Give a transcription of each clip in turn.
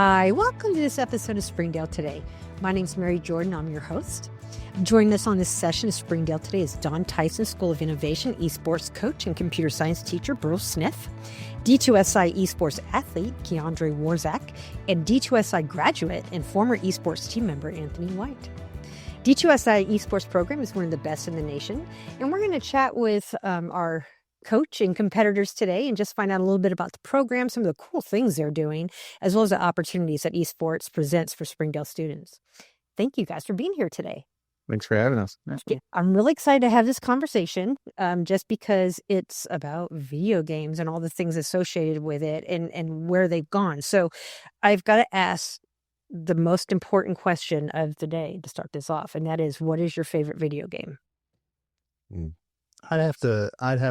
Hi, welcome to this episode of Springdale Today. My name's Mary Jordan. I'm your host. Joining us on this session of Springdale Today is Tyson School of Innovation esports coach and computer science teacher Burl Sniff, D2SI esports athlete Ky'Andre Wawrzaszek, and D2SI graduate and former esports team member Anthony White. D2SI esports program is one of the best in the nation, and we're going to chat with our coach and competitors today and just find out a little bit about the program, some of the cool things they're doing, as well as the opportunities that esports presents for Springdale students. Thank you guys for being here today. Thanks for having us. Yeah, I'm really excited to have this conversation just because it's about video games and all the things associated with it and where they've gone. So I've got to ask the most important question of the day to start this off, and that is, what is your favorite video game? I'd have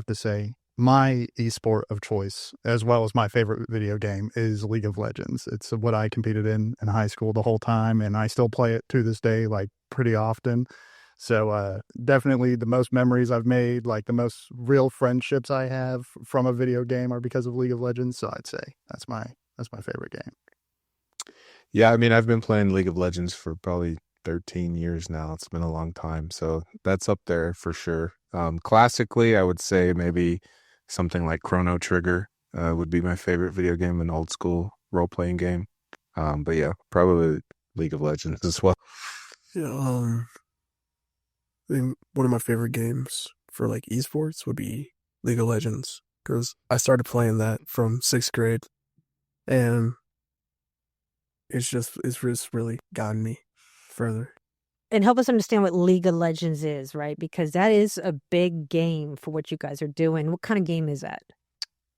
to say my esport of choice, as well as my favorite video game, is League of Legends. It's what I competed in high school the whole time, and I still play it to this day, like pretty often. So definitely the most memories I've made, like the most real friendships I have from a video game are because of League of Legends. So I'd say that's my favorite game. Yeah, I mean, I've been playing League of Legends for probably 13 years now. It's been a long time. So that's up there for sure. Classically, I would say maybe something like Chrono Trigger would be my favorite video game, an old school role-playing game. But yeah, probably League of Legends as well. Yeah, I think one of my favorite games for like esports would be League of Legends, because I started playing that from 6th grade, and it's just really gotten me further. And help us understand what League of Legends is, right? Because that is a big game for what you guys are doing. What kind of game is that?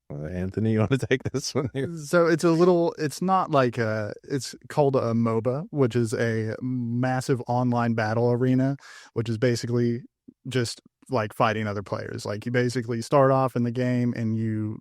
Anthony, you want to take this one here? So it's not like it's called a MOBA, which is a massive online battle arena, which is basically just like fighting other players. Like you basically start off in the game and you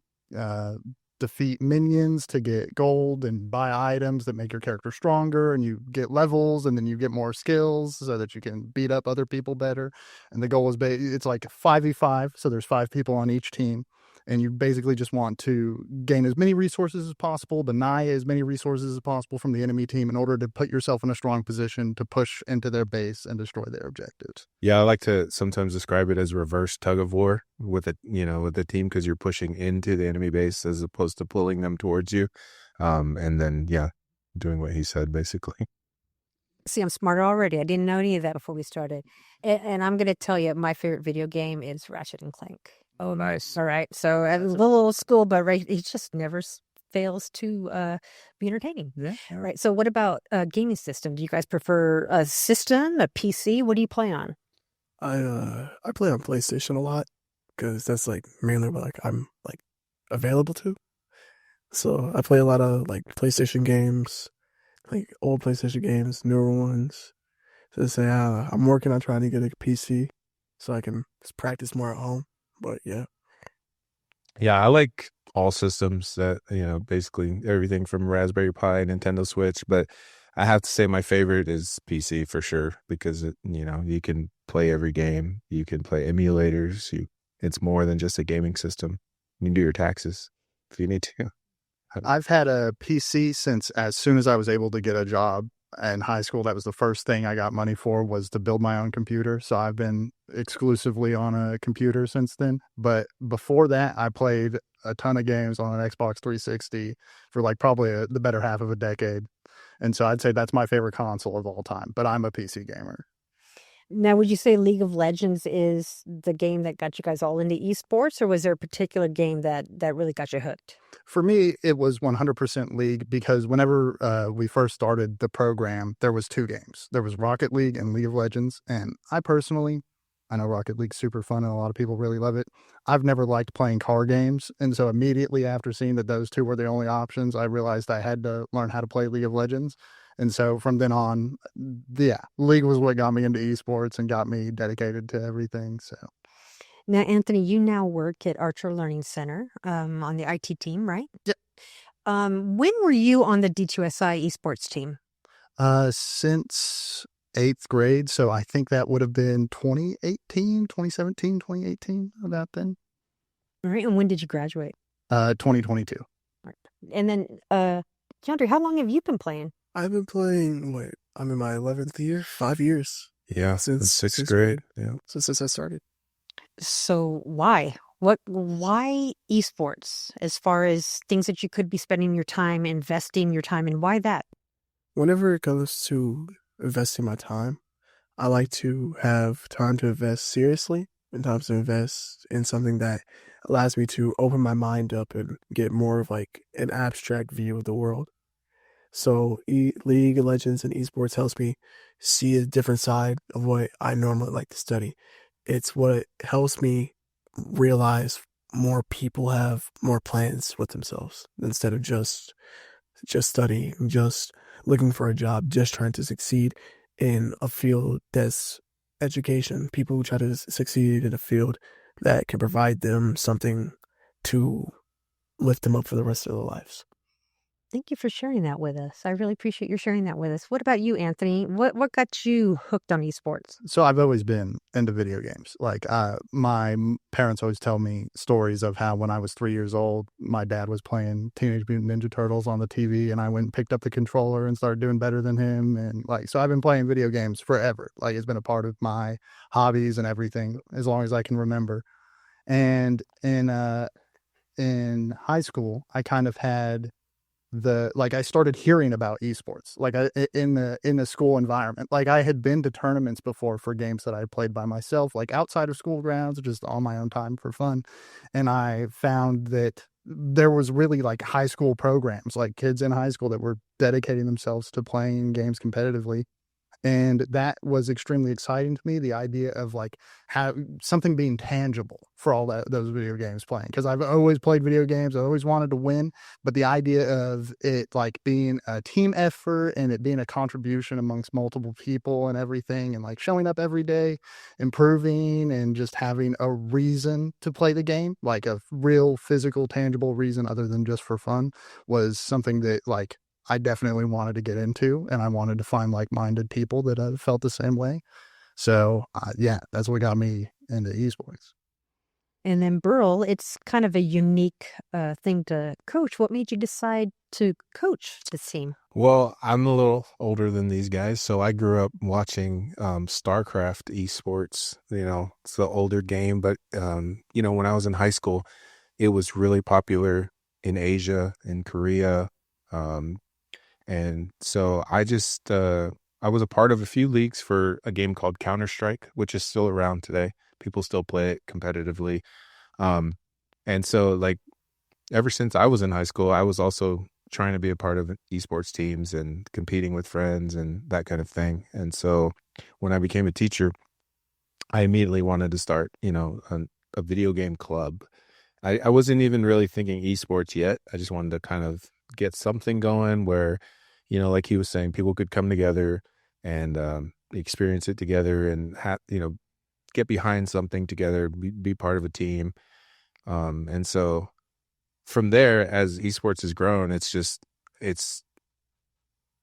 defeat minions to get gold and buy items that make your character stronger, and you get levels, and then you get more skills so that you can beat up other people better. And the goal is it's like 5v5, so there's 5 people on each team, and you basically just want to gain as many resources as possible, deny as many resources as possible from the enemy team in order to put yourself in a strong position to push into their base and destroy their objectives. Yeah, I like to sometimes describe it as reverse tug of war with the team, because you're pushing into the enemy base as opposed to pulling them towards you. And then, doing what he said, basically. See, I'm smarter already. I didn't know any of that before we started. And I'm going to tell you, my favorite video game is Ratchet and Clank. Oh, nice. All right. So a little old school, but it just never fails to be entertaining. Yeah. All right. So what about a gaming system? Do you guys prefer a system, a PC? What do you play on? I play on PlayStation a lot, because that's like mainly what like I'm like available to. So I play a lot of like PlayStation games, like old PlayStation games, newer ones. So say I'm working on trying to get a PC so I can just practice more at home. But yeah, I like all systems that, basically everything from Raspberry Pi, Nintendo Switch, but I have to say my favorite is PC for sure, because you can play every game, you can play emulators, it's more than just a gaming system. You can do your taxes if you need to. I've had a PC since as soon as I was able to get a job in high school. That was the first thing I got money for, was to build my own computer. So I've been exclusively on a computer since then. But before that, I played a ton of games on an Xbox 360 for like probably the better half of a decade. And so I'd say that's my favorite console of all time, but I'm a PC gamer. Now, would you say League of Legends is the game that got you guys all into esports, or was there a particular game that really got you hooked? For me, it was 100% League, because whenever we first started the program, there was 2 games. There was Rocket League and League of Legends. And I know Rocket League's super fun and a lot of people really love it. I've never liked playing car games. And so immediately after seeing that those 2 were the only options, I realized I had to learn how to play League of Legends. And so from then on, League was what got me into esports and got me dedicated to everything. So Now, Anthony, you now work at Archer Learning Center on the IT team, right? Yep. When were you on the D2SI esports team? Since 8th grade. So I think that would have been 2018, about then. All right. And when did you graduate? 2022. And then Ky'Andre, how long have you been playing? I've been playing, I'm in my 11th year, 5 years Yeah, since sixth sixth grade. grade, Yeah. since I started. So why? Why esports as far as things that you could be spending your time, investing your time in? Why that? Whenever it comes to investing my time, I like to have time to invest seriously and time to invest in something that allows me to open my mind up and get more of like an abstract view of the world. So League of Legends and esports helps me see a different side of what I normally like to study. It's what helps me realize more people have more plans with themselves instead of just studying, just looking for a job, just trying to succeed in a field that's education. People who try to succeed in a field that can provide them something to lift them up for the rest of their lives. Thank you for sharing that with us. I really appreciate your sharing that with us. What about you, Anthony? What got you hooked on esports? So I've always been into video games. Like my parents always tell me stories of how when I was 3 years old, my dad was playing Teenage Mutant Ninja Turtles on the TV, and I went and picked up the controller and started doing better than him. And like, so I've been playing video games forever. Like it's been a part of my hobbies and everything as long as I can remember. And in high school, I kind of had I started hearing about esports in the school environment. Like I had been to tournaments before for games that I played by myself, like outside of school grounds, just on my own time for fun. And I found that there was really like high school programs, like kids in high school that were dedicating themselves to playing games competitively. And that was extremely exciting to me, the idea of like how something being tangible for all those video games playing. Because I've always played video games, I always wanted to win, but the idea of it like being a team effort and it being a contribution amongst multiple people and everything, and like showing up every day, improving, and just having a reason to play the game, like a real physical, tangible reason other than just for fun, was something that like I definitely wanted to get into, and I wanted to find like-minded people that felt the same way. So, yeah, that's what got me into esports. And then Burl, it's kind of a unique thing to coach. What made you decide to coach this team? Well, I'm a little older than these guys, so I grew up watching StarCraft esports. It's the older game, but when I was in high school, it was really popular in Asia, in Korea. And so I was a part of a few leagues for a game called Counter-Strike, which is still around today. People still play it competitively. And so like ever since I was in high school, I was also trying to be a part of esports teams and competing with friends and that kind of thing. And so when I became a teacher, I immediately wanted to start, a video game club. I wasn't even really thinking esports yet. I just wanted to kind of get something going where, like he was saying, people could come together and experience it together and get behind something together, be part of a team. And so from there, as esports has grown, it's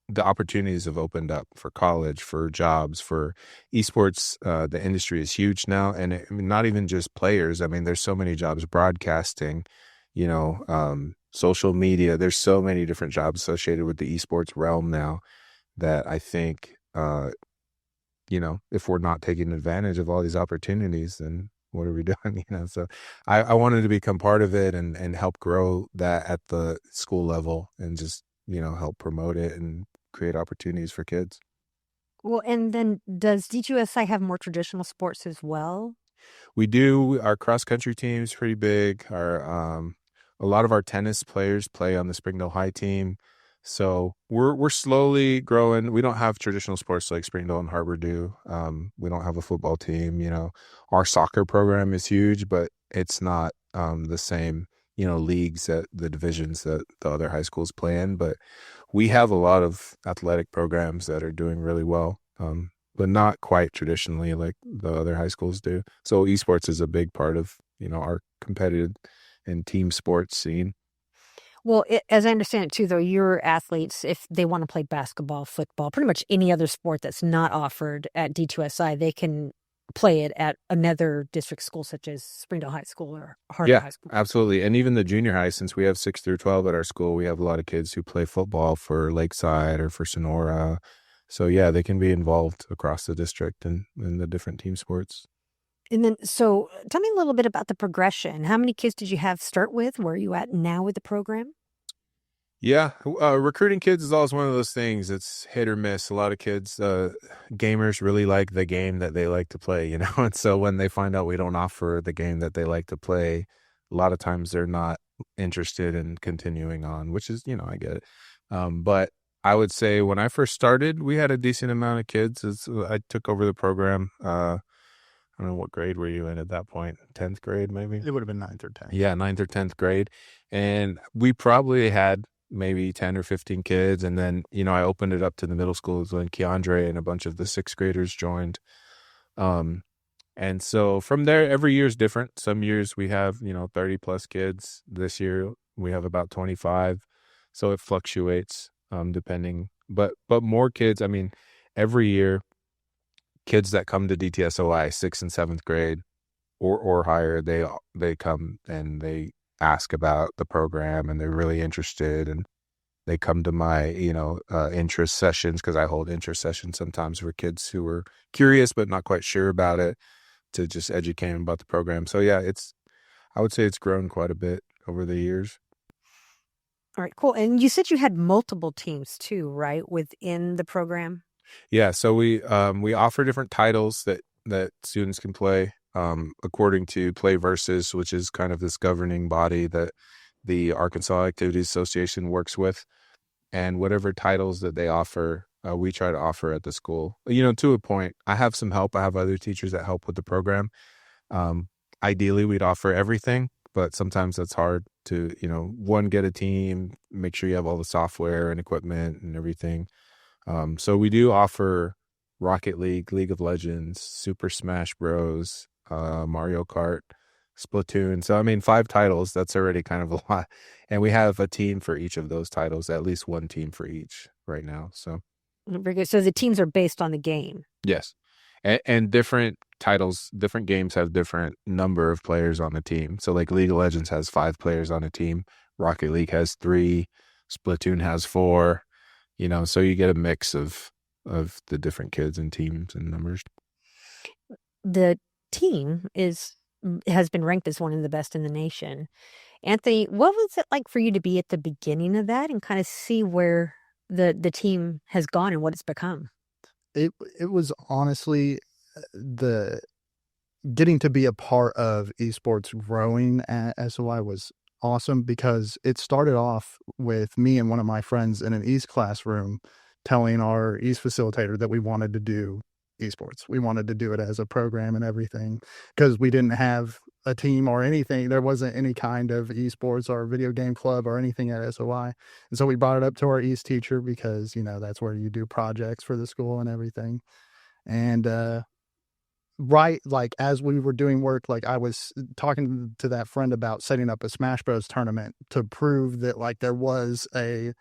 the opportunities have opened up for college, for jobs, for esports. The industry is huge now, and not even just players. I mean, there's so many jobs, broadcasting, social media. There's so many different jobs associated with the esports realm now that I think, if we're not taking advantage of all these opportunities, then what are we doing? So I wanted to become part of it and help grow that at the school level and just, help promote it and create opportunities for kids. Well, and then does DTSOI have more traditional sports as well? We do. Our cross country team is pretty big. A lot of our tennis players play on the Springdale High team. So we're slowly growing. We don't have traditional sports like Springdale and HAR-BER do. We don't have a football team. Our soccer program is huge, but it's not the same, leagues that the divisions that the other high schools play in. But we have a lot of athletic programs that are doing really well, but not quite traditionally like the other high schools do. So esports is a big part of, our competitive and team sports scene. Well, as I understand it too, though, your athletes, if they want to play basketball, football, pretty much any other sport that's not offered at D2SI, they can play it at another district school such as Springdale High School or HAR-BER Yeah, High School. absolutely. And even the junior high, since we have 6 through 12 at our school, we have a lot of kids who play football for Lakeside or for Sonora. So yeah, they can be involved across the district and in the different team sports. And then, so tell me a little bit about the progression. How many kids did you have start with? Where are you at now with the program? Yeah, recruiting kids is always one of those things. It's hit or miss. A lot of kids, gamers really like the game that they like to play, you know? And so when they find out we don't offer the game that they like to play, a lot of times they're not interested in continuing on, which is, I get it. But I would say when I first started, we had a decent amount of kids. I took over the program. I don't know, what grade were you in at that point? 10th grade, maybe? It would have been 9th or 10th. Yeah, 9th or 10th grade. And we probably had maybe 10 or 15 kids. And then, I opened it up to the middle schools when Ky'Andre and a bunch of the 6th graders joined. And so from there, every year is different. Some years we have, 30 plus kids. This year we have about 25. So it fluctuates, depending, but more kids. I mean, every year, kids that come to DTSOI 6th and 7th grade or higher, they come and they ask about the program and they're really interested, and they come to my interest sessions, because I hold interest sessions sometimes for kids who are curious but not quite sure about it, to just educate them about the program. So yeah, I would say it's grown quite a bit over the years. All right, cool. And you said you had multiple teams too, right, within the program? Yeah, so we offer different titles that students can play according to Play Versus, which is kind of this governing body that the Arkansas Activities Association works with, and whatever titles that they offer, we try to offer at the school. To a point, I have some help. I have other teachers that help with the program. Ideally, we'd offer everything, but sometimes that's hard to, one, get a team, make sure you have all the software and equipment and everything. So we do offer Rocket League, League of Legends, Super Smash Bros., Mario Kart, Splatoon. So, 5 titles, that's already kind of a lot. And we have a team for each of those titles, at least one team for each right now. So, Very good. So the teams are based on the game. yes. And different titles, different games have different number of players on the team. So like League of Legends has 5 players on a team. Rocket League has 3. Splatoon has 4. So you get a mix of the different kids and teams and numbers. The team has been ranked as one of the best in the nation. Anthony, what was it like for you to be at the beginning of that and kind of see where the team has gone and what it's become? It was honestly the getting to be a part of esports growing at SOI was awesome, because it started off with me and one of my friends in an East classroom telling our East facilitator that we wanted to do esports. We wanted to do it as a program and everything, because we didn't have a team or anything. There wasn't any kind of esports or video game club or anything at SOI. And so we brought it up to our East teacher, because, that's where you do projects for the school and everything. And, right, like as we were doing work, like I was talking to that friend about setting up a Smash Bros tournament to prove that like there was a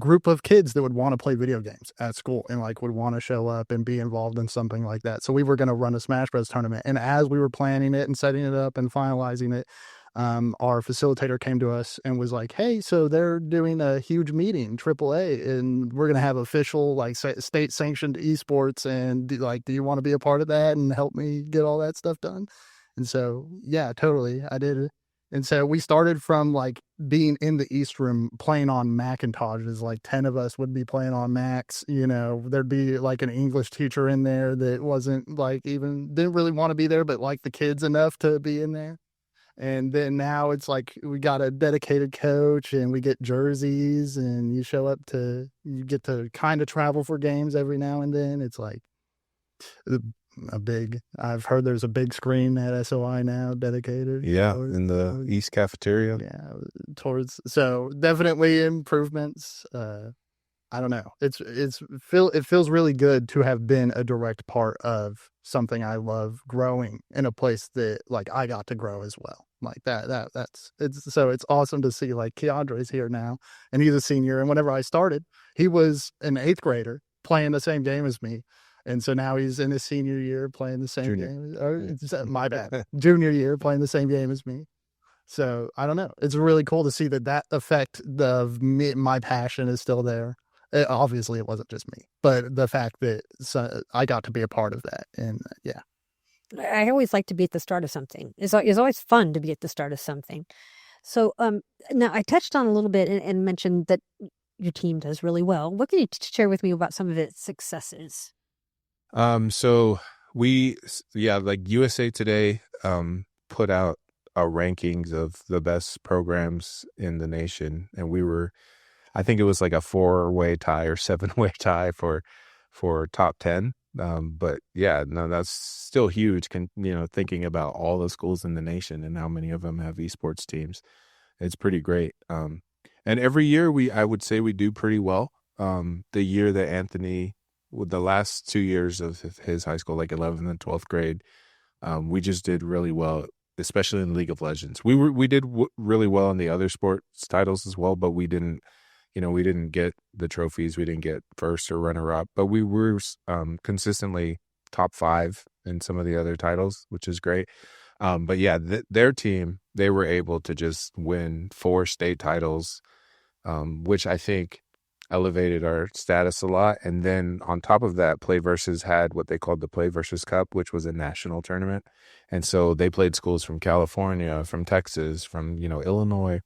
group of kids that would want to play video games at school and like would want to show up and be involved in something like that. So we were going to run a Smash Bros tournament. And as we were planning it and setting it up and finalizing it, our facilitator came to us and was like, hey, so they're doing a huge meeting, AAA, and we're going to have official like state sanctioned esports. And like, do you want to be a part of that and help me get all that stuff done? And so, yeah, totally. I did it. And so we started from like being in the East room playing on Macintoshes, like 10 of us would be playing on Macs. There'd be like an English teacher in there that wasn't like didn't really want to be there, but like the kids enough to be in there. And then now it's like we got a dedicated coach and we get jerseys, and you get to kind of travel for games every now and then. It's like I've heard there's a big screen at SOI now dedicated. Yeah, in the East cafeteria. Yeah, so definitely improvements. I don't know. It feels really good to have been a direct part of something I love growing in a place that like I got to grow as well. Like it's awesome to see like Ky'Andre's here now, and he's a senior. And whenever I started, he was an 8th grader playing the same game as me. And so now he's in his senior year playing the same Junior. game. My bad. Junior year playing the same game as me. So I don't know. It's really cool to see that effect of my passion is still there. Obviously, it wasn't just me, but the fact that I got to be a part of that. And yeah. I always like to be at the start of something. It's always fun to be at the start of something. So now I touched on a little bit and mentioned that your team does really well. What can you share with me about some of its successes? So like USA Today put out our rankings of the best programs in the nation, and I think it was like a 4-way tie or 7-way tie for top 10. But yeah, no, that's still huge. Thinking about all the schools in the nation and how many of them have esports teams, it's pretty great. And every year I would say we do pretty well. The year that Anthony, with the last 2 years of his high school, like 11th and 12th grade, we just did really well, especially in League of Legends. We did really well in the other sports titles as well, but we didn't get the trophies. We didn't get first or runner up, but we were consistently top 5 in some of the other titles, which is great. But yeah, their team, they were able to just win 4 state titles, which I think elevated our status a lot. And then on top of that, Play Versus had what they called the Play Versus Cup, which was a national tournament. And so they played schools from California, from Texas, from, Illinois,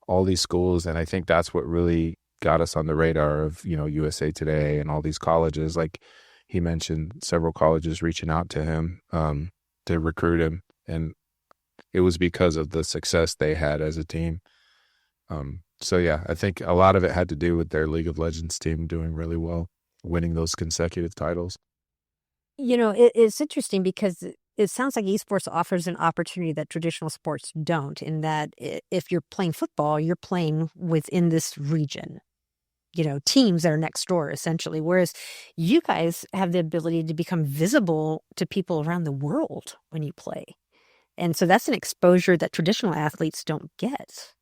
all these schools. And I think that's what really got us on the radar of, USA Today and all these colleges. Like he mentioned, several colleges reaching out to him to recruit him. And it was because of the success they had as a team. So yeah, I think a lot of it had to do with their League of Legends team doing really well, winning those consecutive titles. It's interesting because it sounds like esports offers an opportunity that traditional sports don't, in that if you're playing football, you're playing within this region, teams that are next door, essentially. Whereas you guys have the ability to become visible to people around the world when you play. And so that's an exposure that traditional athletes don't get,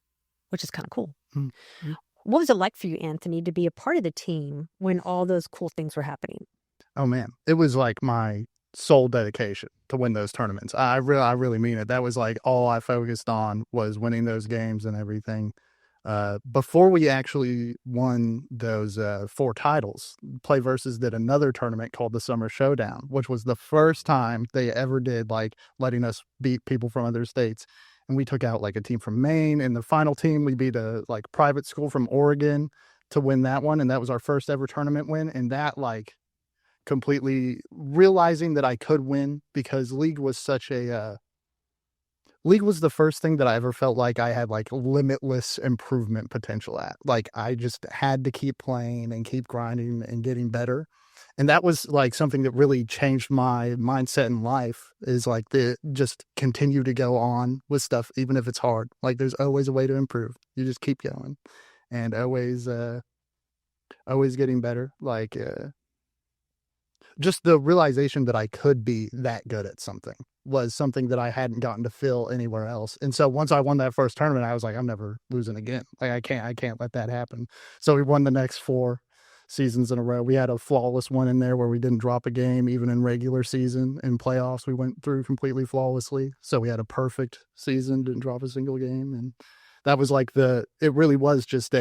which is kind of cool. Mm-hmm. What was it like for you, Anthony, to be a part of the team when all those cool things were happening? Oh man, it was like my sole dedication to win those tournaments. I really mean it. That was like all I focused on, was winning those games and everything. Before we actually won those 4 titles, Play Versus did another tournament called the Summer Showdown, which was the first time they ever did, like, letting us beat people from other states. And we took out like a team from Maine. And the final team, we beat a private school from Oregon to win that one. And that was our first ever tournament win. And that completely realizing that I could win, because League was the first thing that I ever felt like I had limitless improvement potential at. Like I just had to keep playing and keep grinding and getting better. And that was something that really changed my mindset in life, is just continue to go on with stuff, even if it's hard. Like there's always a way to improve. You just keep going and always getting better. Just the realization that I could be that good at something was something that I hadn't gotten to feel anywhere else. And so once I won that first tournament, I was like, I'm never losing again. I can't let that happen. So we won the next 4 seasons in a row. We had a flawless one in there where we didn't drop a game, even in regular season. In playoffs, we went through completely flawlessly. So we had a perfect season, didn't drop a single game. And that was it really was just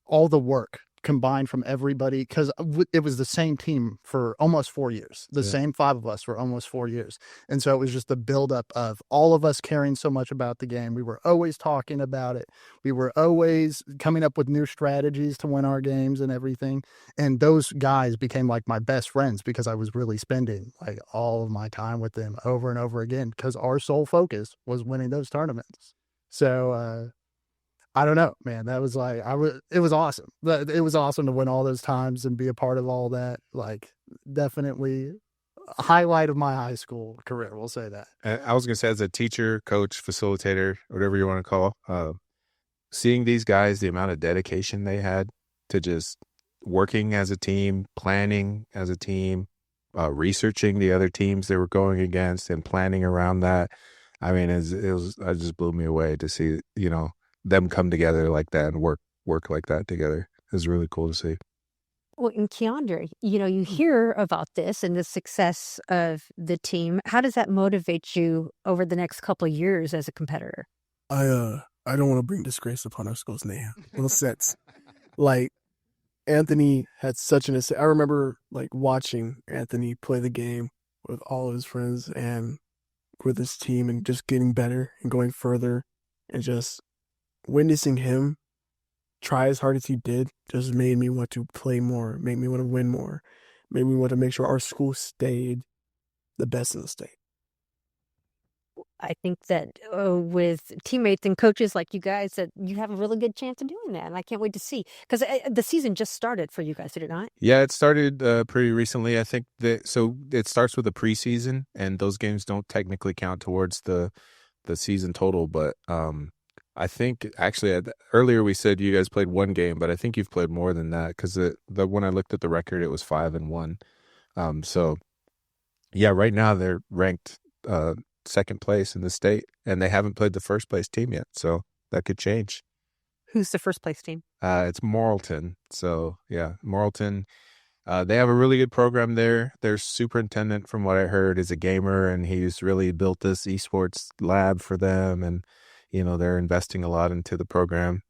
all the work combined from everybody, because it was the same team for almost 4 years, same 5 of us for almost 4 years. And so it was just the buildup of all of us caring so much about the game. We were always talking about it. We were always coming up with new strategies to win our games and everything. And those guys became my best friends, because I was really spending all of my time with them over and over again, because our sole focus was winning those tournaments. So, I don't know, man. That was it was awesome. It was awesome to win all those times and be a part of all that. Definitely a highlight of my high school career. We'll say that. And I was going to say, as a teacher, coach, facilitator, whatever you want to call, seeing these guys, the amount of dedication they had to just working as a team, planning as a team, researching the other teams they were going against and planning around that. I mean, it just blew me away to see, them come together like that and work like that together. is really cool to see. Well, in Ky'Andre, you hear about this and the success of the team. How does that motivate you over the next couple of years as a competitor? I don't want to bring disgrace upon our school's name. In a sense, like Anthony had such I remember like watching Anthony play the game with all of his friends and with his team and just getting better and going further, and just witnessing him try as hard as he did just made me want to play more, made me want to win more, made me want to make sure our school stayed the best in the state. I think that with teammates and coaches like you guys, that you have a really good chance of doing that. And I can't wait to see, because the season just started for you guys, did it not? Yeah, it started pretty recently. I think so it starts with a preseason, and those games don't technically count towards the season total. But I think actually earlier we said you guys played one game, but I think you've played more than that, because when I looked at the record, it was 5-1. So yeah, right now they're ranked second place in the state, and they haven't played the first place team yet, so that could change. Who's the first place team? It's Morrilton. So yeah, Morrilton. They have a really good program there. Their superintendent, from what I heard, is a gamer, and he's really built this esports lab for them, and they're investing a lot into the program.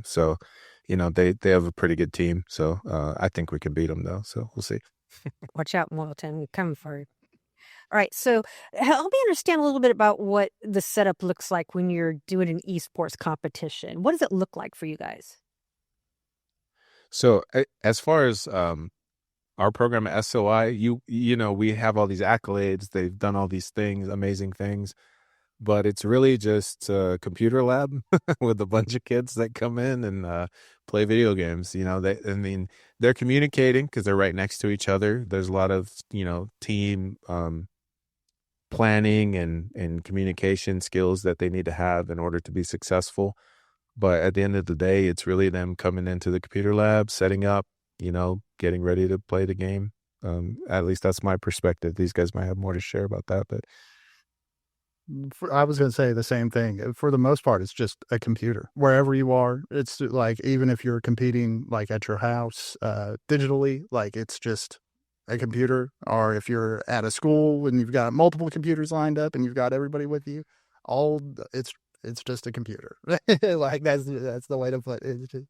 So they have a pretty good team. So I think we can beat them, though. So we'll see. Watch out, Morrilton. We're coming for you. All right, so help me understand a little bit about what the setup looks like when you're doing an esports competition. What does it look like for you guys? So as far as our program at SOI, we have all these accolades. They've done all these things, amazing things, but it's really just a computer lab with a bunch of kids that come in and play video games. They're communicating because they're right next to each other. There's a lot of team planning and communication skills that they need to have in order to be successful. But at the end of the day, it's really them coming into the computer lab, setting up, getting ready to play the game. At least that's my perspective. These guys might have more to share about that, but I was going to say the same thing. For the most part, it's just a computer. Wherever you are, it's like, even if you're competing like at your house digitally, like it's just a computer. Or if you're at a school and you've got multiple computers lined up and you've got everybody with you, it's just a computer. Like that's the way to put it.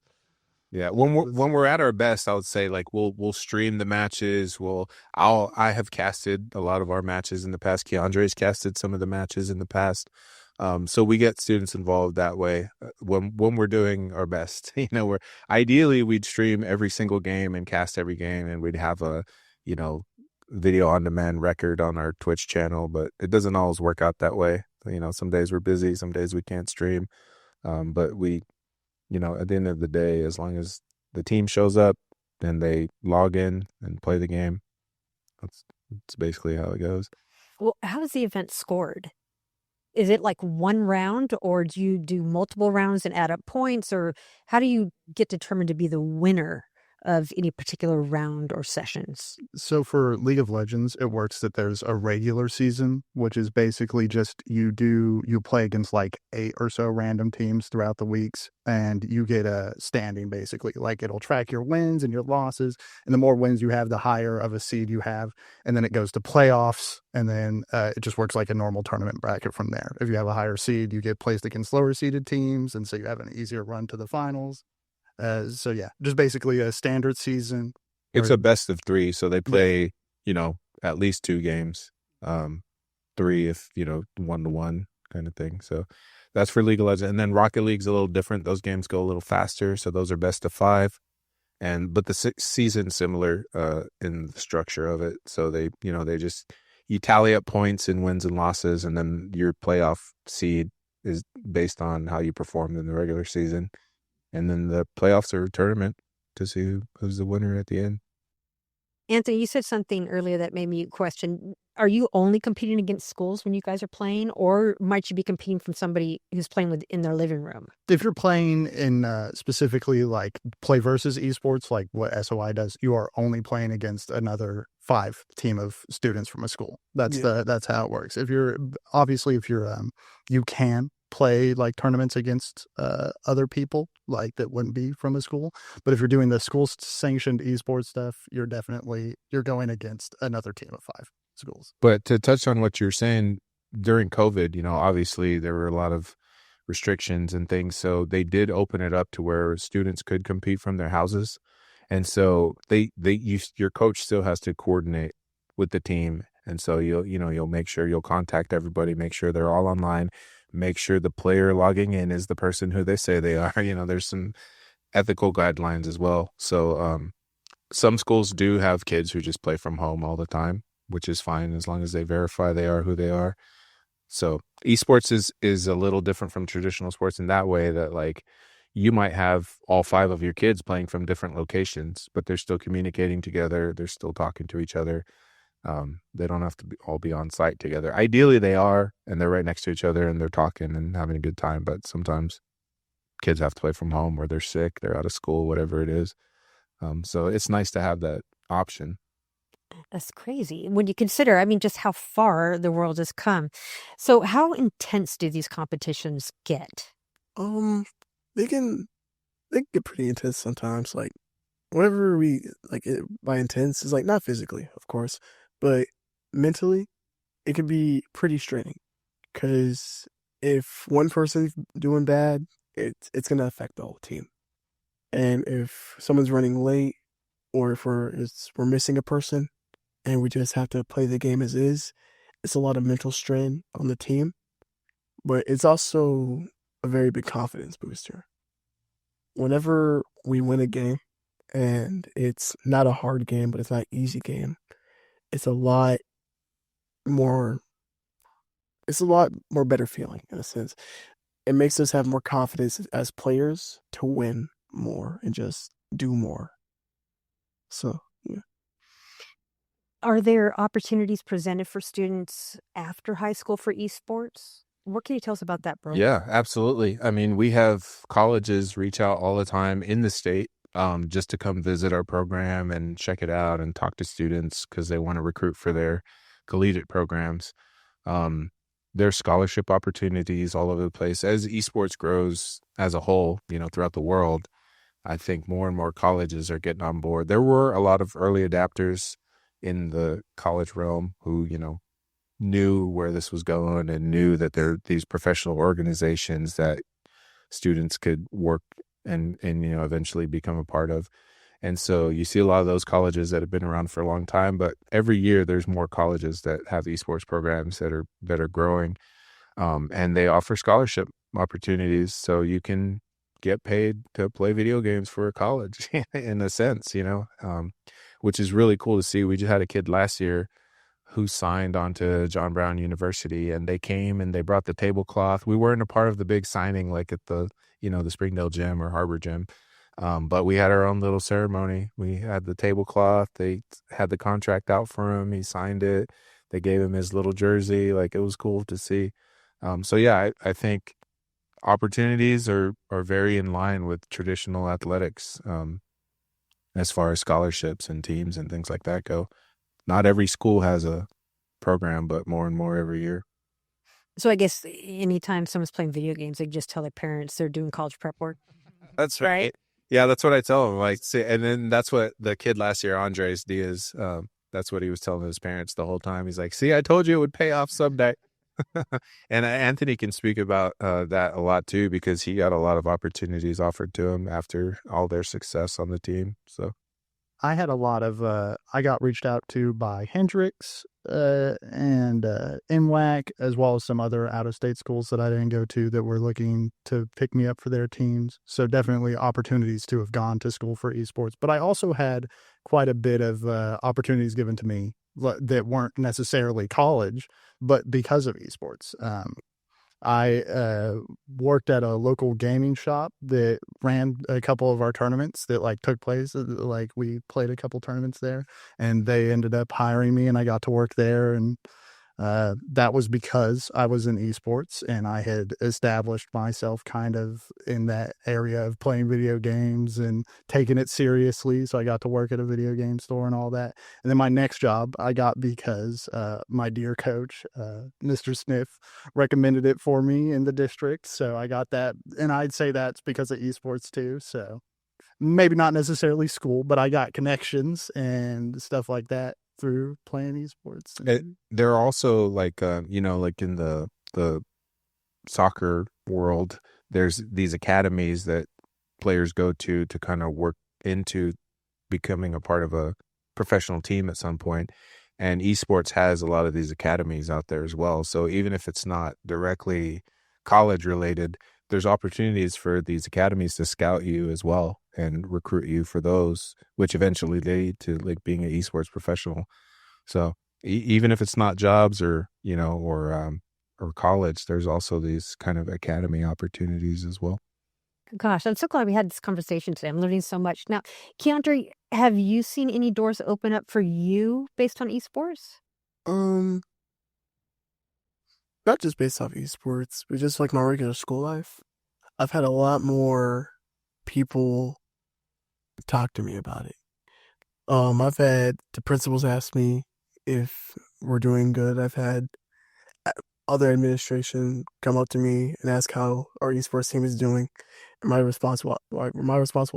Yeah, when we're at our best, I would say like we'll stream the matches. I have casted a lot of our matches in the past. Ky'Andre's casted some of the matches in the past. So we get students involved that way when we're doing our best. We'd stream every single game and cast every game, and we'd have a video on demand record on our Twitch channel. But it doesn't always work out that way. Some days we're busy, some days we can't stream. But we, at the end of the day, as long as the team shows up and they log in and play the game, that's basically how it goes. Well, how is the event scored? Is it like one round, or do you do multiple rounds and add up points, or how do you get determined to be the winner of any particular round or sessions? So for League of Legends, it works that there's a regular season, which is basically just you play against like 8 or so random teams throughout the weeks, and you get a standing basically. Like it'll track your wins and your losses, and the more wins you have, the higher of a seed you have. And then it goes to playoffs, and then it just works like a normal tournament bracket from there. If you have a higher seed, you get placed against lower seeded teams, and so you have an easier run to the finals. So yeah, just basically a standard season. It's a best of 3, so they play, at least 2 games, 3 if 1-1 kind of thing. So that's for League of Legends. And then Rocket League's a little different. Those games go a little faster, so those are best of 5. But the season's similar in the structure of it. So they you tally up points and wins and losses, and then your playoff seed is based on how you performed in the regular season. And then the playoffs are a tournament to see who's the winner at the end. Anthony, you said something earlier that made me question, are you only competing against schools when you guys are playing, or might you be competing from somebody who's playing in their living room? If you're playing in specifically like play versus esports, like what SOI does, you are only playing against another 5 team of students from a school. That's how it works. If you're you can play like tournaments against other people like that wouldn't be from a school. But if you're doing the school sanctioned esports stuff, you're going against another team of 5 schools. But to touch on what you're saying, during COVID, obviously there were a lot of restrictions and things. So they did open it up to where students could compete from their houses. And so your coach still has to coordinate with the team. And so you'll make sure you'll contact everybody, make sure they're all online, make sure the player logging in is the person who they say they are. There's some ethical guidelines as well. So some schools do have kids who just play from home all the time, which is fine as long as they verify they are who they are. So esports is a little different from traditional sports in that way that like you might have all 5 of your kids playing from different locations, but they're still communicating together. They're still talking to each other. They don't have to all be on site together. Ideally they are, and they're right next to each other and they're talking and having a good time. But sometimes kids have to play from home or they're sick, they're out of school, whatever it is. So it's nice to have that option. That's crazy when you consider, just how far the world has come. So how intense do these competitions get? They can get pretty intense sometimes. Like whenever we like it by intense is like not physically, of course, but mentally, it can be pretty straining. Because if one person's doing bad, it's gonna affect the whole team. And if someone's running late, or if we're missing a person, and we just have to play the game as is, it's a lot of mental strain on the team. But it's also a very big confidence booster. Whenever we win a game, and it's not a hard game, but it's not an easy game, it's a lot more better feeling in a sense. It makes us have more confidence as players to win more and just do more. So, yeah. Are there opportunities presented for students after high school for esports? What can you tell us about that, Burl? Yeah, absolutely. We have colleges reach out all the time in the state just to come visit our program and check it out and talk to students because they want to recruit for their collegiate programs. There's scholarship opportunities all over the place. As esports grows as a whole, throughout the world, I think more and more colleges are getting on board. There were a lot of early adapters in the college realm who, knew where this was going and knew that there are these professional organizations that students could work and eventually become a part of. And so you see a lot of those colleges that have been around for a long time, but every year there's more colleges that have esports programs that are growing, and they offer scholarship opportunities, so you can get paid to play video games for a college in a sense, which is really cool to see. We just had a kid last year who signed onto John Brown University, and they came and they brought the tablecloth. We weren't a part of the big signing like at the the Springdale gym or HAR-BER gym. But we had our own little ceremony. We had the tablecloth. They had the contract out for him. He signed it. They gave him his little jersey. Like, it was cool to see. So yeah, I think opportunities are very in line with traditional athletics, as far as scholarships and teams and things like that go. Not every school has a program, but more and more every year. So I guess anytime someone's playing video games, they just tell their parents they're doing college prep work. That's right. Yeah, that's what I tell them. Like, see, and then that's what the kid last year, Andres Diaz, that's what he was telling his parents the whole time. He's like, "See, I told you it would pay off someday." And Anthony can speak about that a lot too, because he got a lot of opportunities offered to him after all their success on the team. So I had a lot of, I got reached out to by Hendrix and NWAC, as well as some other out-of-state schools that I didn't go to that were looking to pick me up for their teams. So definitely opportunities to have gone to school for esports. But I also had quite a bit of opportunities given to me that weren't necessarily college, but because of esports. I worked at a local gaming shop that ran a couple of our tournaments that took place. We played a couple tournaments there, and they ended up hiring me, and I got to work there. And That was because I was in esports and I had established myself kind of in that area of playing video games and taking it seriously. So I got to work at a video game store and all that. And then my next job I got because my dear coach, Mr. Sniff, recommended it for me in the district. So I got that. And I'd say that's because of esports too. So maybe not necessarily school, but I got connections and stuff like that through playing esports. There are also like like in the soccer world, there's these academies that players go to kind of work into becoming a part of a professional team at some point. And esports has a lot of these academies out there as well. So even if it's not directly college related, there's opportunities for these academies to scout you as well and recruit you for those, which eventually lead to like being an esports professional. So even if it's not jobs or college, there's also these kind of academy opportunities as well. Gosh, I'm so glad we had this conversation today. I'm learning so much. Now, Ky'Andre, have you seen any doors open up for you based on esports? Not just based off esports, but just like my regular school life. I've had a lot more people talk to me about it. I've had the principals ask me if we're doing good. I've had other administration come up to me and ask how our esports team is doing. And my response will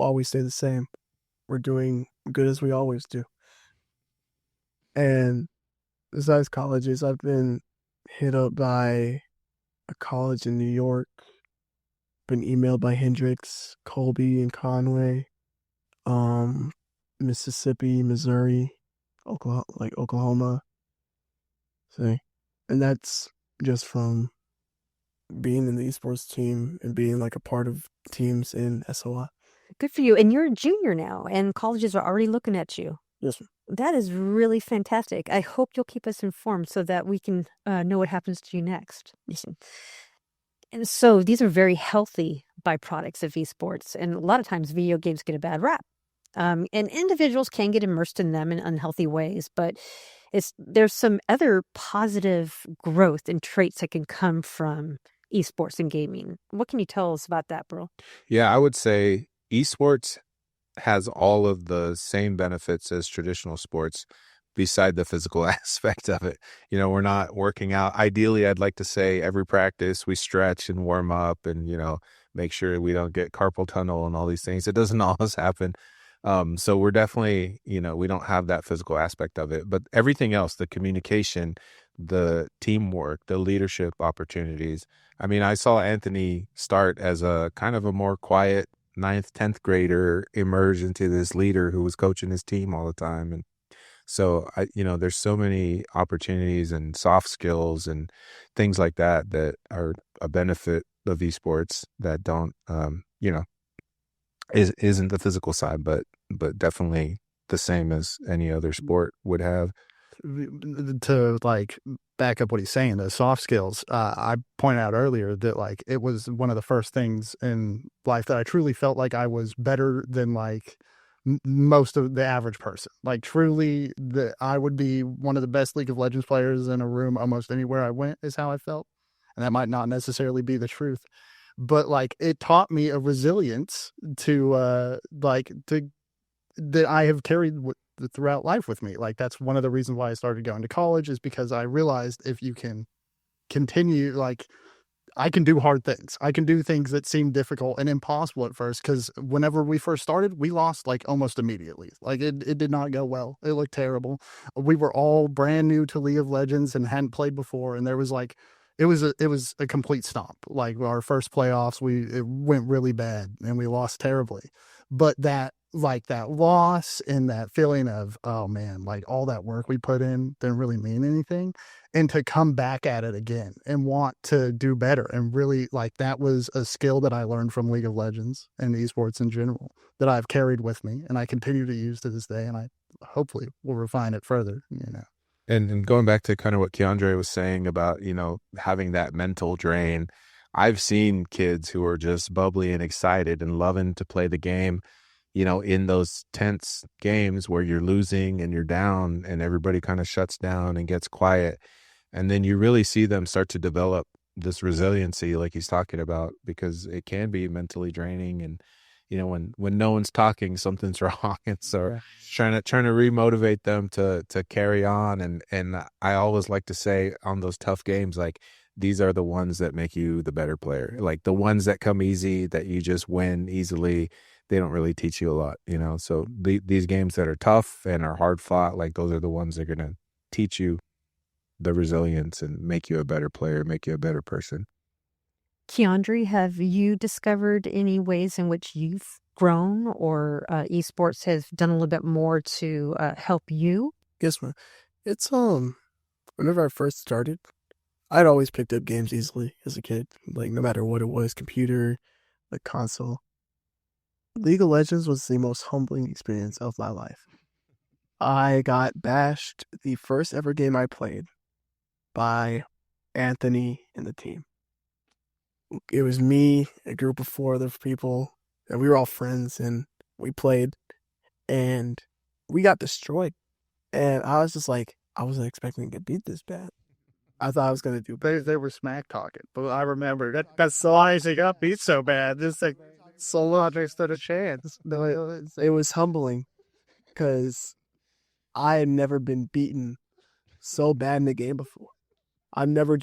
always stay the same. We're doing good as we always do. And besides colleges, I've been hit up by a college in New York, been emailed by Hendrix, Colby, and Conway, Mississippi, Missouri, Oklahoma. See, and that's just from being in the esports team and being like a part of teams in SOI. Good for you. And you're a junior now, and colleges are already looking at you. Yes, ma'am. That is really fantastic. I hope you'll keep us informed so that we can know what happens to you next. Yes, ma'am. And so these are very healthy byproducts of esports. And a lot of times video games get a bad rap. And individuals can get immersed in them in unhealthy ways. But there's some other positive growth and traits that can come from esports and gaming. What can you tell us about that, Burl? Yeah, I would say esports has all of the same benefits as traditional sports beside the physical aspect of it. We're not working out. Ideally, I'd like to say every practice we stretch and warm up and, make sure we don't get carpal tunnel and all these things. It doesn't always happen. So we're definitely, we don't have that physical aspect of it, but everything else, the communication, the teamwork, the leadership opportunities. I mean, I saw Anthony start as a kind of a more quiet 9th, 10th grader, emerge into this leader who was coaching his team all the time. And so there's so many opportunities and soft skills and things like that are a benefit of esports that don't, isn't the physical side, but definitely the same as any other sport would have. To like back up what he's saying, the soft skills, I pointed out earlier that like it was one of the first things in life that I truly felt like I was better than like most of the average person. Like truly that I would be one of the best League of Legends players in a room almost anywhere I went is how I felt. And that might not necessarily be the truth, but like it taught me a resilience to that I have carried throughout life with me. Like that's one of the reasons why I started going to college, is because I realized if you can continue, like I can do hard things. I can do things that seem difficult and impossible at first. Cause whenever we first started, we lost like almost immediately. Like it did not go well. It looked terrible. We were all brand new to League of Legends and hadn't played before. And there was like, it was a complete stomp. Like our first playoffs, it went really bad and we lost terribly. But that loss and that feeling of, oh man, like all that work we put in didn't really mean anything. And to come back at it again and want to do better. And really like that was a skill that I learned from League of Legends and esports in general that I've carried with me and I continue to use to this day. And I hopefully will refine it further, And going back to kind of what Ky'Andre was saying about, having that mental drain, I've seen kids who are just bubbly and excited and loving to play the game, in those tense games where you're losing and you're down and everybody kind of shuts down and gets quiet. And then you really see them start to develop this resiliency like he's talking about, because it can be mentally draining. And, when no one's talking, something's wrong. And so trying to remotivate them to carry on. And I always like to say on those tough games, like, these are the ones that make you the better player. Like the ones that come easy, that you just win easily, they don't really teach you a lot, So these games that are tough and are hard fought, like those are the ones that are going to teach you the resilience and make you a better player, make you a better person. Ky'Andre, have you discovered any ways in which you've grown, or esports has done a little bit more to help you? Yes, man. It's whenever I first started, I'd always picked up games easily as a kid, like no matter what it was, computer, like console. League of Legends was the most humbling experience of my life. I got bashed the first ever game I played by Anthony and the team. It was me, a group of 4 other people, and we were all friends, and we played, and we got destroyed. And I was just like, I wasn't expecting to get beat this bad. I thought I was going to do better. They were smack talking, but I remember that's so why they got beat so bad. Just like Solange stood a chance. No, it was humbling because I had never been beaten so bad in the game before. I've never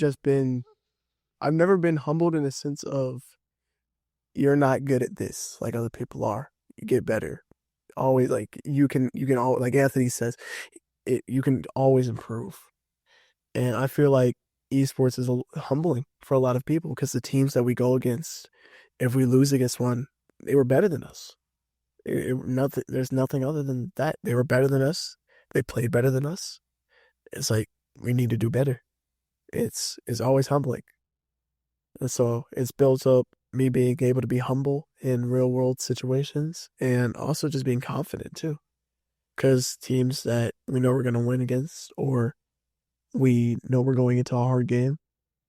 been humbled in the sense of, you're not good at this like other people are. You get better. Always, like you can always, like Anthony says, you can always improve. And I feel like esports is humbling for a lot of people, because the teams that we go against, if we lose against one, they were better than us. There's nothing other than that. They were better than us. They played better than us. It's like, we need to do better. It's always humbling. And so it's built up me being able to be humble in real world situations, and also just being confident too. Because teams that we know we're going to win against, or we know we're going into a hard game,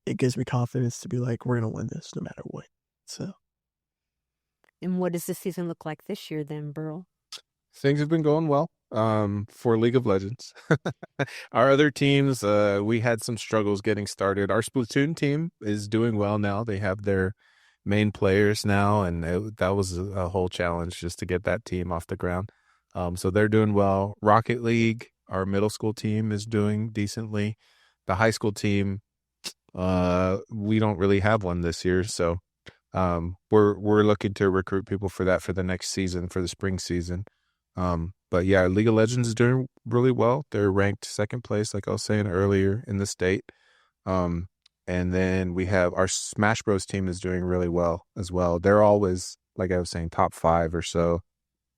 it gives me confidence to be like, we're going to win this no matter what. So. And what does the season look like this year then, Burl? Things have been going well for League of Legends. Our other teams, we had some struggles getting started. Our Splatoon team is doing well now. They have their main players now, and that was a whole challenge just to get that team off the ground. So they're doing well. Rocket League, our middle school team, is doing decently. The high school team, we don't really have one this year, so we're looking to recruit people for that for the next season, for the spring season. But yeah, League of Legends is doing really well. They're ranked 2nd place, like I was saying earlier, in the state. And then we have our Smash Bros team is doing really well as well. They're always, like I was saying, top 5 or so.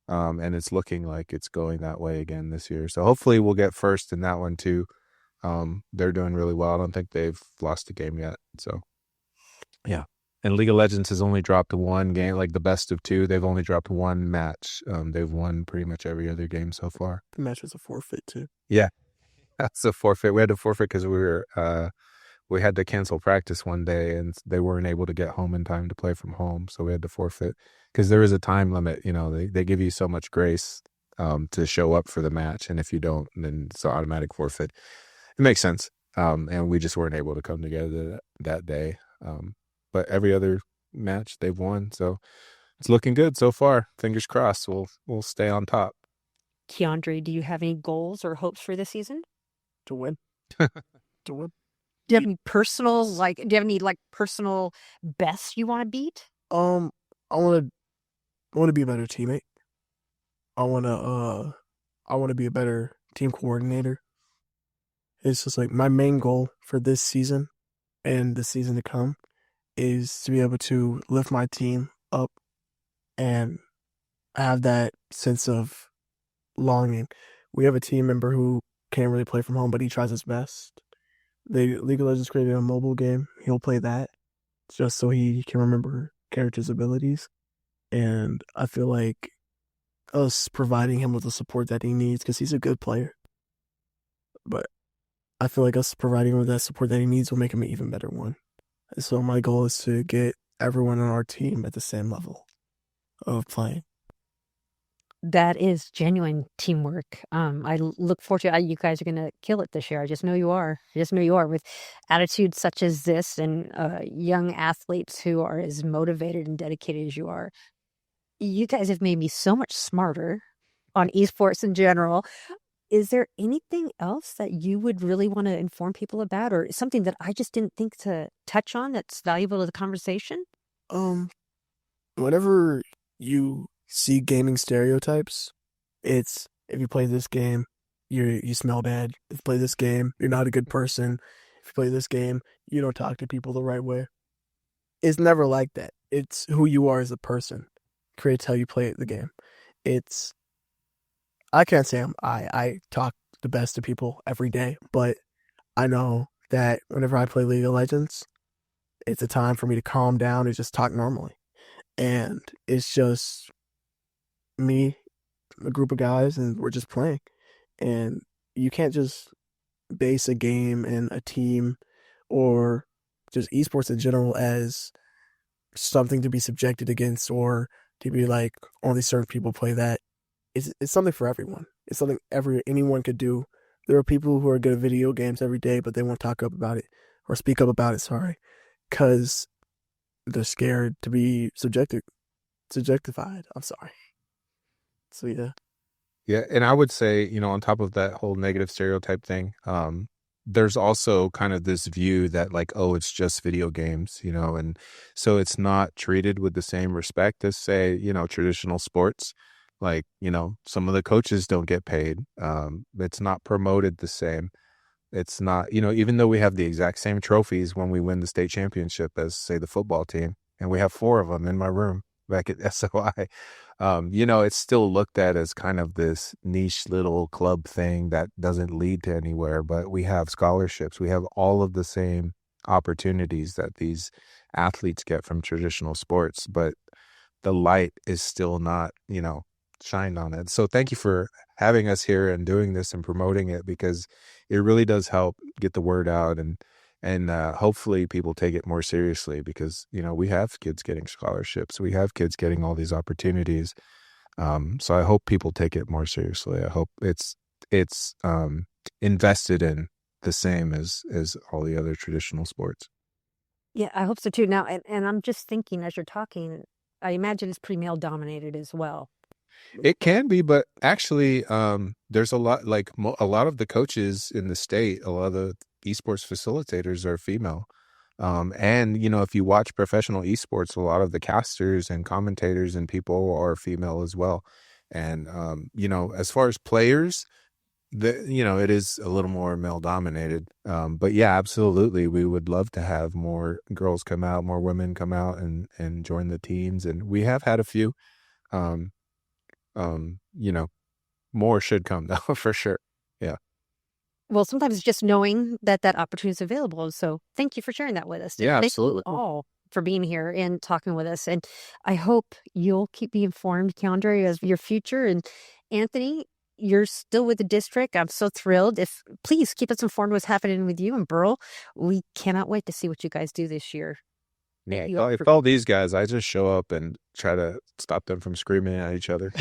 And it's looking like it's going that way again this year. So hopefully we'll get first in that one too. They're doing really well. I don't think they've lost a game yet. So yeah. And League of Legends has only dropped 1 game, like the best of 2. They've only dropped 1 match. They've won pretty much every other game so far. The match was a forfeit too. Yeah, that's a forfeit. We had to forfeit because we had to cancel practice one day, and they weren't able to get home in time to play from home, so we had to forfeit because there is a time limit. They give you so much grace to show up for the match, and if you don't, then it's an automatic forfeit. It makes sense. And we just weren't able to come together that day. But every other match they've won, so it's looking good so far. Fingers crossed, we'll stay on top. Ky'Andre, do you have any goals or hopes for this season? To win. To win. Do you have any personal bests you want to beat? I want to be a better teammate. I want to be a better team coordinator. It's just like my main goal for this season and the season to come is to be able to lift my team up and have that sense of longing. We have a team member who can't really play from home, but he tries his best. League of Legends created a mobile game. He'll play that just so he can remember characters' abilities. And I feel like us providing him with the support that he needs, because he's a good player, but I feel like us providing him with that support that he needs will make him an even better one. And so my goal is to get everyone on our team at the same level of playing. That is genuine teamwork. I look forward to you guys are going to kill it this year. I just know you are. I just know you are with attitudes such as this and young athletes who are as motivated and dedicated as you are. You guys have made me so much smarter on esports in general. Is there anything else that you would really want to inform people about, or something that I just didn't think to touch on that's valuable to the conversation? Whenever you see gaming stereotypes, it's if you play this game, you smell bad. If you play this game, you're not a good person. If you play this game, you don't talk to people the right way. It's never like that. It's who you are as a person. Creates how you play the game. I can't say I talk the best to people every day, but I know that whenever I play League of Legends, it's a time for me to calm down and just talk normally. And it's just me, a group of guys, and we're just playing. And you can't just base a game and a team or just esports in general as something to be subjected against or to be like only certain people play that. It's something for everyone. It's something anyone could do. There are people who are good at video games every day, but they won't talk up about it or speak up about it. Sorry, because they're scared to be subjectified. I'm sorry. So yeah. Yeah, and I would say, on top of that whole negative stereotype thing, there's also kind of this view that like, oh, it's just video games, and so it's not treated with the same respect as, say, traditional sports. Like, some of the coaches don't get paid. It's not promoted the same. It's not, even though we have the exact same trophies when we win the state championship as, say, the football team, and we have 4 of them in my room back at SOI, it's still looked at as kind of this niche little club thing that doesn't lead to anywhere. But we have scholarships. We have all of the same opportunities that these athletes get from traditional sports, but the light is still not, shined on it. So thank you for having us here and doing this and promoting it, because it really does help get the word out, and hopefully people take it more seriously, because we have kids getting scholarships, we have kids getting all these opportunities. So I hope people take it more seriously. I hope it's invested in the same as all the other traditional sports. Yeah, I hope so too. Now, and I'm just thinking as you're talking, I imagine it's pretty male dominated as well. It can be, but actually, there's a lot, like a lot of the coaches in the state, a lot of the esports facilitators are female. And, if you watch professional esports, a lot of the casters and commentators and people are female as well. And, as far as players, it is a little more male dominated. But yeah, absolutely. We would love to have more girls come out, more women come out and join the teams. And we have had a few. More should come though, for sure. Yeah. Well, sometimes it's just knowing that opportunity is available. So thank you for sharing that with us. Yeah, Thank absolutely. you all for being here and talking with us. And I hope you'll keep me informed, Ky'Andre, as your future. And Anthony, you're still with the district. I'm so thrilled. Please keep us informed what's happening with you and Burl. We cannot wait to see what you guys do this year. Yeah, if all these guys, I just show up and try to stop them from screaming at each other.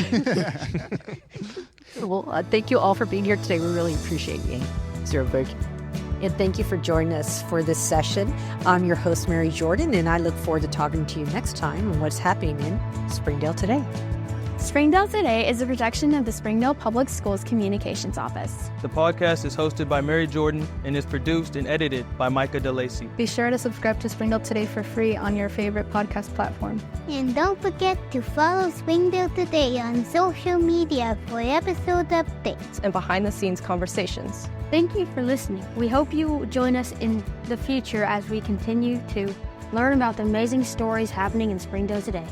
Well, thank you all for being here today. We really appreciate you. Zero, thank you. And thank you for joining us for this session. I'm your host, Mary Jordan, and I look forward to talking to you next time on what's happening in Springdale today. Springdale Today is a production of the Springdale Public Schools Communications Office. The podcast is hosted by Mary Jordan and is produced and edited by Micah DeLacy. Be sure to subscribe to Springdale Today for free on your favorite podcast platform. And don't forget to follow Springdale Today on social media for episode updates and behind-the-scenes conversations. Thank you for listening. We hope you join us in the future as we continue to learn about the amazing stories happening in Springdale today.